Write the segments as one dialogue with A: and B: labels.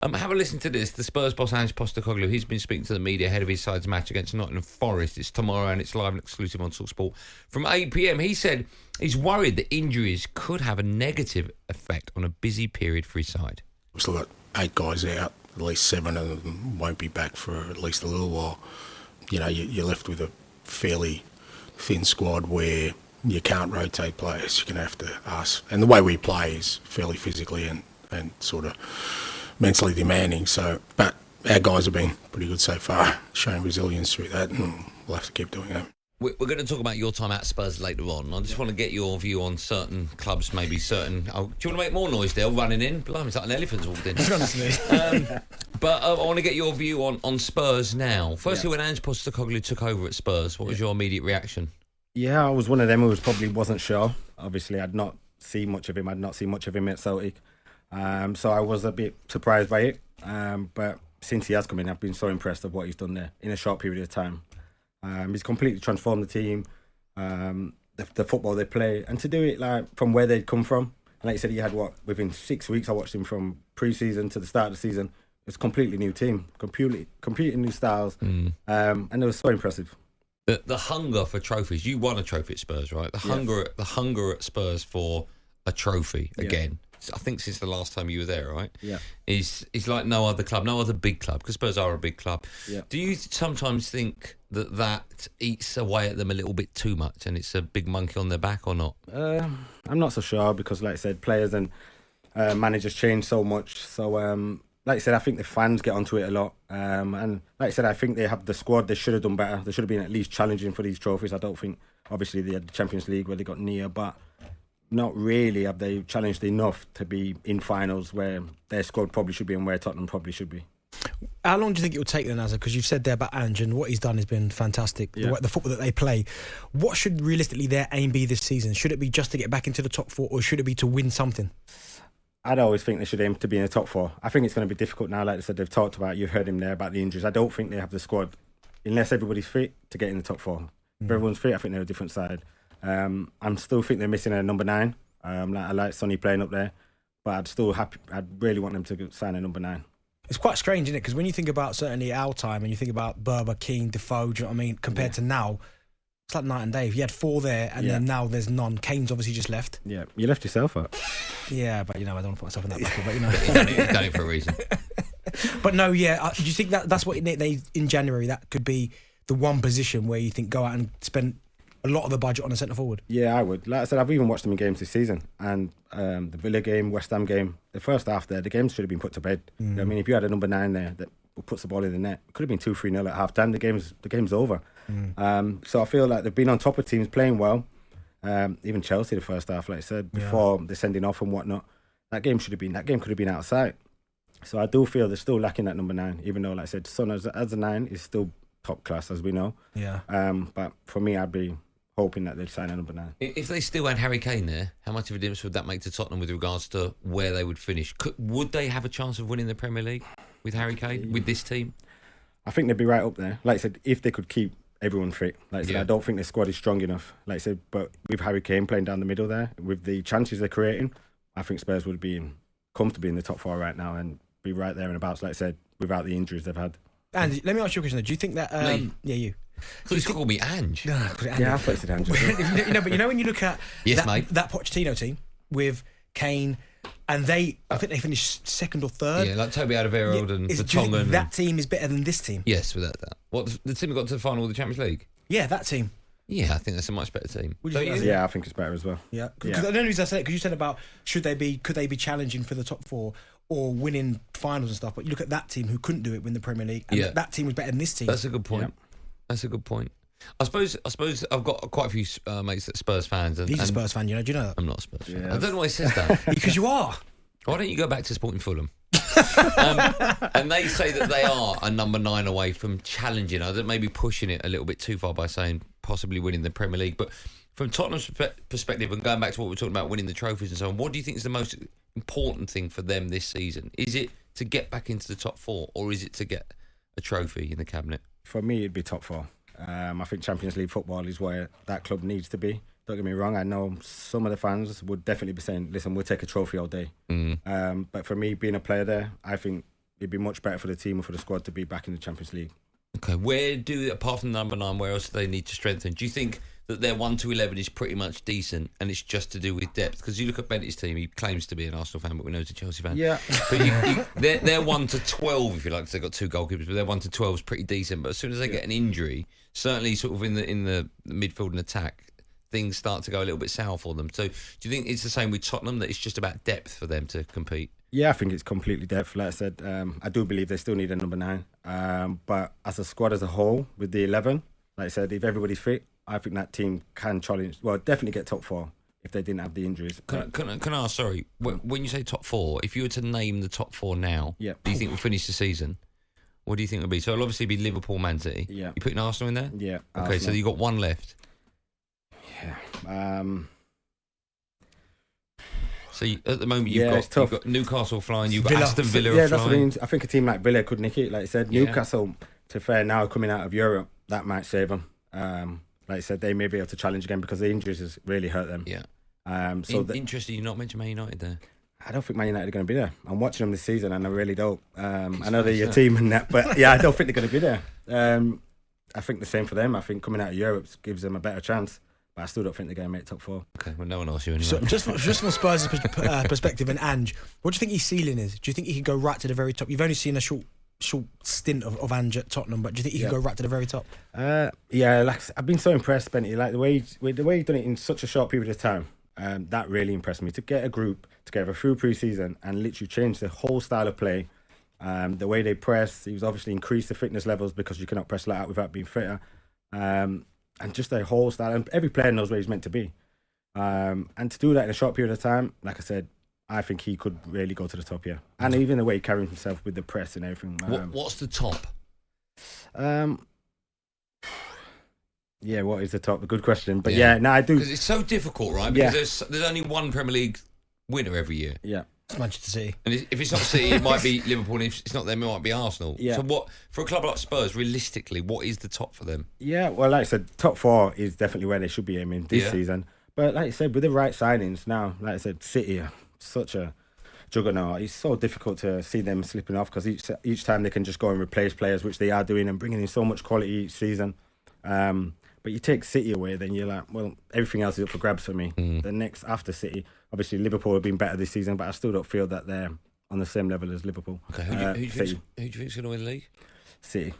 A: Have a listen to this. The Spurs boss, Ange Postecoglou, he's been speaking to the media ahead of his side's match against Nottingham Forest. It's tomorrow and it's live and exclusive on talkSPORT from 8 p.m. He said he's worried that injuries could have a negative effect on a busy period for his side.
B: We've still got 8 guys out. At least 7 of them won't be back for at least a little while. You know, you're left with a fairly thin squad where you can't rotate players. You're going to have to ask. And the way we play is fairly physically and sort of mentally demanding. So, but our guys have been pretty good so far, showing resilience through that, and we'll have to keep doing that.
A: We're going to talk about your time at Spurs later on. I just want to get your view on certain clubs, maybe certain... Oh, do you want to make more noise, Dale, running in? Blimey, it's like an elephant's walked in. But I want to get your view on Spurs now. Firstly, when Ange Postecoglou took over at Spurs, what was your immediate reaction?
C: Yeah, I was one of them who probably wasn't sure. Obviously, I'd not seen much of him. I'd not seen much of him at Celtic. So I was a bit surprised by it. But since he has come in, I've been so impressed of what he's done there in a short period of time. He's completely transformed the team, the football they play, and to do it like from where they'd come from. And like you said, he had within 6 weeks. I watched him from pre-season to the start of the season. It's a completely new team, completely new styles, and it was so impressive.
A: The hunger for trophies. You won a trophy at Spurs, right? The hunger at Spurs for a trophy again. I think since the last time you were there, right?
C: Yeah.
A: Is like no other club, no other big club, because Spurs are a big club.
C: Yeah.
A: Do you sometimes think that eats away at them a little bit too much and it's a big monkey on their back or not?
C: I'm not so sure because, like I said, players and managers change so much. So, like I said, I think the fans get onto it a lot. And like I said, I think they have the squad. They should have done better. They should have been at least challenging for these trophies. I don't think, obviously, they had the Champions League where they got near, but not really have they challenged enough to be in finals where their squad probably should be and where Tottenham probably should be.
D: How long do you think it will take then, Azza? Because you've said there about Ange and what he's done has been fantastic.
C: Yeah.
D: The football that they play. What should realistically their aim be this season? Should it be just to get back into the top 4 or should it be to win something?
C: I'd always think they should aim to be in the top 4. I think it's going to be difficult now. Like I said, they've talked about, you've heard him there about the injuries. I don't think they have the squad, unless everybody's fit, to get in the top 4. If everyone's fit, I think they're a different side. I still think they're missing a number 9. I like Sonny playing up there, but I'd really want them to sign a number 9.
D: It's quite strange, isn't it? Because when you think about certainly our time and you think about Berber, Keane, Defoe, do you know what I mean? Compared to now, it's like night and day. If you had 4 there and then now there's none. Kane's obviously just left.
C: Yeah, you left yourself up.
D: Yeah, but I don't want to put myself in that bucket. But
A: You've done it for a reason.
D: But no, do you think that's what they in January? That could be the one position where you think go out and spend a lot of the budget on a centre forward?
C: Yeah, I would. Like I said, I've even watched them in games this season, and the Villa game, West Ham game, the first half there, the games should have been put to bed. You know what I mean, if you had a number 9 there that puts the ball in the net, it could have been 2-3-0 at half time. The game's over. So I feel like they've been on top of teams, playing well. Even Chelsea the first half, like I said, before they're sending off and whatnot. That game could have been out of sight. So I do feel they're still lacking that number 9, even though, like I said, Son as a 9 is still top class, as we know. Yeah. But for me, I'd be hoping that they'd sign a number 9.
A: If they still had Harry Kane there, how much of a difference would that make to Tottenham with regards to where they would finish? Would they have a chance of winning the Premier League with Harry Kane, with this team?
C: I think they'd be right up there. Like I said, if they could keep everyone fit. Like I said, I don't think the squad is strong enough. Like I said, but with Harry Kane playing down the middle there, with the chances they're creating, I think Spurs would be comfortably in the top 4 right now and be right there and about, like I said, without the injuries they've had.
D: Andy, let me ask you a question. Do you think that... you.
A: Please call me Ange.
C: Yeah, I thought it said Ange.
D: But when you look at that Pochettino team with Kane, and I think they finished 2nd or 3rd.
A: Yeah, like Toby Alderweireld and Vertonghen.
D: That team is better than this team?
A: Yes, without that. What, the team that got to the final of the Champions League?
D: Yeah, that team.
A: Yeah, I think that's a much better team.
C: Yeah, I think it's better as well.
D: Yeah, because the only reason I said it, because you said about could they be challenging for the top 4 or winning finals and stuff, but you look at that team who couldn't do it, win the Premier League, and that team was better than this team.
A: That's a good point. Yeah. That's a good point. I suppose I've got quite a few mates that are Spurs fans.
D: He's a Spurs fan, do you know that?
A: I'm not a Spurs fan. I don't know why he says that.
D: Because you are.
A: Why don't you go back to Sporting Fulham? And they say that they are a number 9 away from challenging. I think maybe pushing it a little bit too far by saying possibly winning the Premier League. But from Tottenham's perspective, and going back to what we're talking about, winning the trophies and so on, what do you think is the most important thing for them this season? Is it to get back into the top 4, or is it to get a trophy in the cabinet?
C: For me, it'd be top 4. I think Champions League football is where that club needs to be. Don't get me wrong, I know some of the fans would definitely be saying, listen, we'll take a trophy all day. But for me, being a player there, I think it'd be much better for the team and for the squad to be back in the Champions League.
A: Okay, apart from number 9, where else do they need to strengthen? Do you think that their 1 to 11 is pretty much decent and it's just to do with depth? Because you look at Bennett's team, he claims to be an Arsenal fan, but we know he's a Chelsea fan.
C: Yeah.
A: But their 1 to 12, if you like, 'cause they've got 2 goalkeepers, but their 1 to 12 is pretty decent. But as soon as they get an injury, certainly sort of in the midfield and attack, things start to go a little bit sour for them. So do you think it's the same with Tottenham, that it's just about depth for them to compete?
C: Yeah, I think it's completely depth. Like I said, I do believe they still need a number 9. But as a squad as a whole, with the 11, like I said, if everybody's fit, I think that team can challenge. Well, definitely get top 4 if they didn't have the injuries.
A: Can I ask, sorry, when you say top 4, if you were to name the top 4 now, do you think we'll finish the season? What do you think it would be? So it'll obviously be Liverpool, Man City.
C: Yeah.
A: You putting Arsenal in there?
C: Yeah.
A: Okay, so you've got 1 left.
C: Yeah.
A: So at the moment you've got Newcastle flying, you've got Aston Villa
C: that's
A: flying.
C: what I mean. I think a team like Villa could nick it. Like I said, Newcastle, to fair now, coming out of Europe, that might save them. Like I said, they may be able to challenge again because the injuries has really hurt them.
A: Yeah.
C: Interesting,
A: you not mentioned Man United there.
C: I don't think Man United are going to be there. I'm watching them this season and I really don't. I know they're your team and that, but yeah, I don't think they're going to be there. I think the same for them. I think coming out of Europe gives them a better chance. But I still don't think they're going to make top 4.
A: Okay, well, no one asked you anyway.
D: So just from Spurs' perspective, and Ange, what do you think his ceiling is? Do you think he could go right to the very top? You've only seen a short stint of Ange at Tottenham, but do you think he could go right to the very top?
C: Yeah, like I've been so impressed, Benny. Like the way he's done it in such a short period of time, that really impressed me. To get a group together through pre-season and literally change the whole style of play, the way they press. He's obviously increased the fitness levels because you cannot press like that without being fitter. And just their whole style, and every player knows where he's meant to be. And to do that in a short period of time, like I said, I think he could really go to the top, yeah. And even the way he carries himself with the press and everything.
A: What's the top?
C: Yeah, what is the top? A good question. But I do.
A: Because it's so difficult, right? Because there's only one Premier League winner every year.
C: Yeah.
D: It's Manchester City.
A: And if it's not City, it might be Liverpool. And if it's not them, it might be Arsenal.
C: Yeah.
A: So what, for a club like Spurs, realistically, what is the top for them?
C: Yeah, well, like I said, top 4 is definitely where they should be aiming this season. But like I said, with the right signings now, like I said, City are such a juggernaut. It's so difficult to see them slipping off because each time they can just go and replace players, which they are doing, and bringing in so much quality each season. But you take City away, then you're like, well, everything else is up for grabs for me. The next after City, obviously Liverpool have been better this season, but I still don't feel that they're on the same level as Liverpool.
A: Okay, who do you think is going to win the league?
C: City.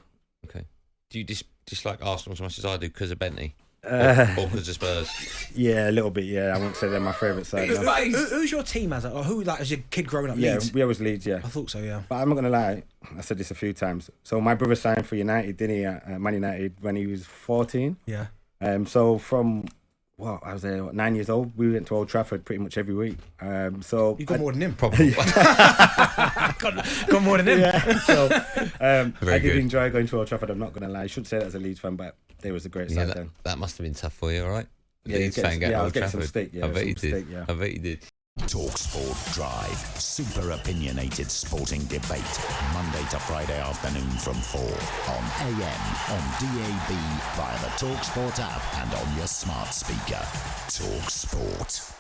A: Okay. Do you dislike Arsenal as much as I do because of Bentley? Or because of Spurs?
C: Yeah, a little bit, yeah. I wouldn't say they're my favourite side.
D: Who's your team as as your kid growing up? Leeds?
C: We always Leeds, yeah.
D: I thought so, yeah.
C: But I'm not going to lie, I said this a few times. So my brother signed for United, didn't he, at Man United when he was 14?
D: Yeah.
C: So from, I was 9 years old, we went to Old Trafford pretty much every week. So
D: you got more than him,
A: probably.
D: got more than him.
C: Yeah, so I did
A: good.
C: enjoy going to Old Trafford, I'm not going to lie. I shouldn't say that as a Leeds fan, but they was a great side then.
A: That must have been tough for you, all right?
C: Yeah,
A: Leeds fan getting
C: I was
A: Old
C: getting
A: Trafford.
C: some steak, yeah.
A: I bet you did. I bet you did.
E: talkSPORT Drive. Super opinionated sporting debate. Monday to Friday afternoon from 4 on AM, on DAB, via the talkSPORT app and on your smart speaker. talkSPORT.